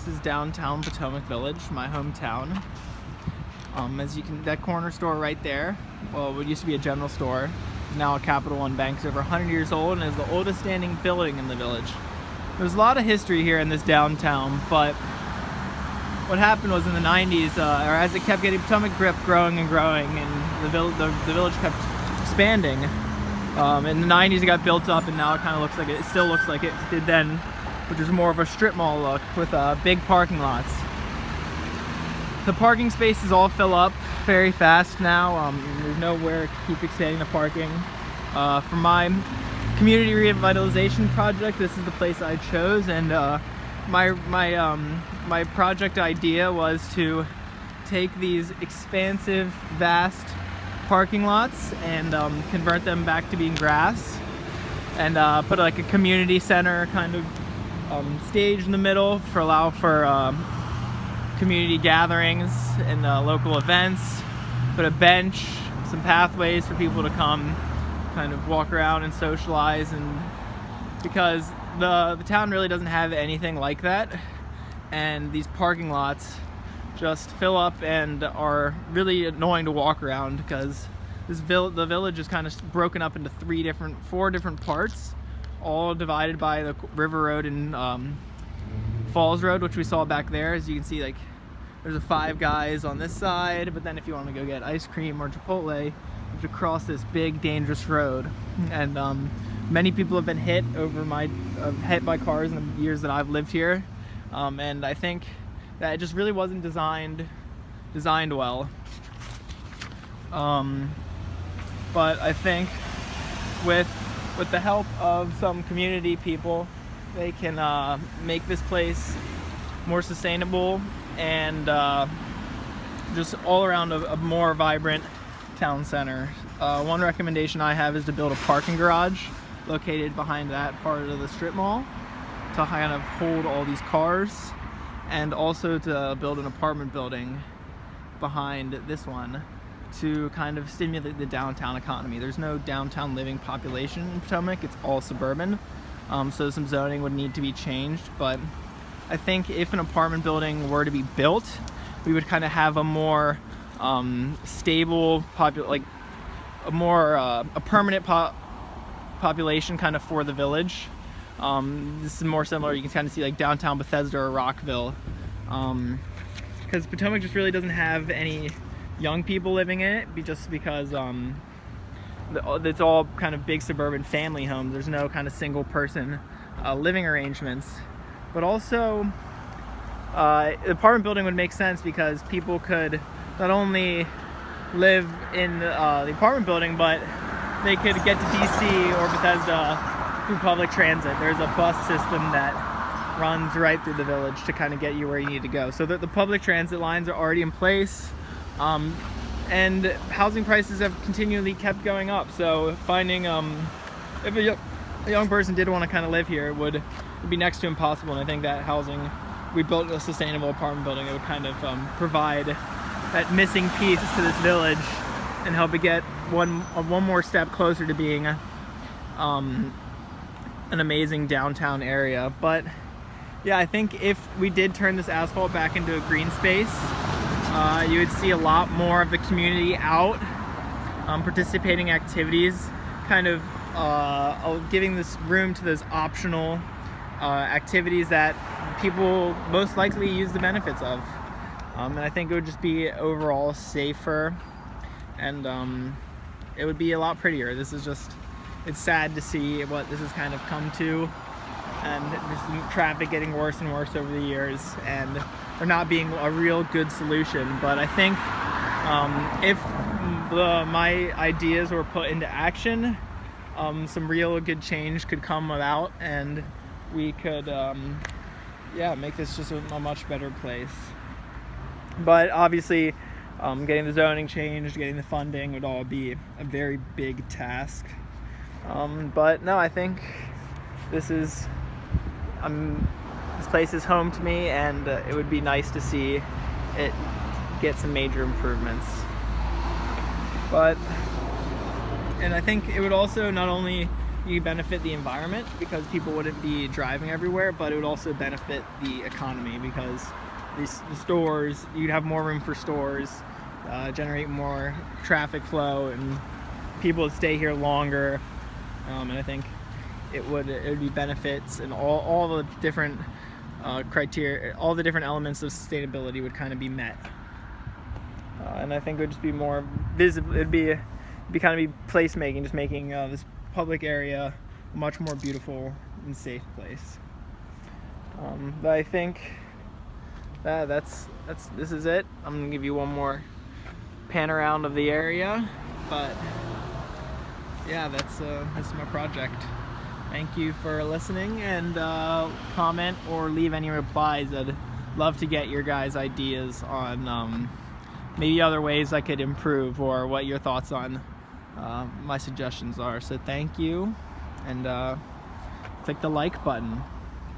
is downtown Potomac Village, my hometown. As you can, that corner store right there, well, what used to be a general store, is now a Capital One bank. It's over 100 years old and is the oldest standing building in the village. There's a lot of history here in this downtown, but what happened was in the 90s, or as it kept getting, Potomac kept growing and growing, and the village kept expanding. In the 90s it got built up, and now it kind of looks like it still looks like it did then, which is more of a strip mall look with big parking lots. The parking spaces all fill up very fast now. There's nowhere to keep expanding the parking. For my community revitalization project, this is the place I chose, and my project idea was to take these expansive, vast parking lots and convert them back to being grass, and put like a community center kind of stage in the middle for allow for community gatherings and local events. Put a bench, some pathways for people to come kind of walk around and socialize, and because the town really doesn't have anything like that, and these parking lots just fill up and are really annoying to walk around because the village is kind of broken up into four different parts, all divided by the River Road and Falls Road, which we saw back there. As you can see, like, there's a Five Guys on this side, but then if you want to go get ice cream or Chipotle, you have to cross this big dangerous road. And many people have been hit by cars in the years that I've lived here, and I think that it just really wasn't designed well. But I think with the help of some community people, they can make this place more sustainable and just all around a more vibrant town center. One recommendation I have is to build a parking garage located behind that part of the strip mall to kind of hold all these cars, and also to build an apartment building behind this one to kind of stimulate the downtown economy. There's no downtown living population in Potomac, it's all suburban, so some zoning would need to be changed. But I think if an apartment building were to be built, we would kind of have a more stable a permanent population kind of for the village. This is more similar, you can kind of see like downtown Bethesda or Rockville, because Potomac just really doesn't have any young people living in it, just because it's all kind of big suburban family homes. There's no kind of single person living arrangements. But also the apartment building would make sense because people could not only live in the apartment building, but they could get to DC or Bethesda through public transit. There's a bus system that runs right through the village to kind of get you where you need to go. So the public transit lines are already in place, and housing prices have continually kept going up. So finding, if a young person did want to kind of live here, it would be next to impossible. And I think that housing, we built a sustainable apartment building, it would kind of provide that missing piece to this village and help it get one more step closer to being an amazing downtown area. But yeah, I think if we did turn this asphalt back into a green space, you would see a lot more of the community out participating in activities, kind of giving this room to those optional activities that people most likely use the benefits of. And I think it would just be overall safer, and it would be a lot prettier. It's sad to see what this has kind of come to, and just traffic getting worse and worse over the years, and there not being a real good solution. But I think if my ideas were put into action, some real good change could come about, and we could make this just a much better place. But obviously getting the zoning changed, getting the funding would all be a very big task. But no, I think this place is home to me, and it would be nice to see it get some major improvements. And I think it would also not only you benefit the environment because people wouldn't be driving everywhere, but it would also benefit the economy because the stores, you'd have more room for stores, generate more traffic flow, and people would stay here longer. And I think it would be benefits, and all the different criteria, all the different elements of sustainability would kind of be met. And I think it would just be more visible. It'd be kind of be placemaking, just making this public area a much more beautiful and safe place. But I think this is it. I'm gonna give you one more pan around of the area, but yeah, that's my project. Thank you for listening, and comment or leave any replies. I'd love to get your guys' ideas on maybe other ways I could improve, or what your thoughts on my suggestions are. So thank you, and click the like button.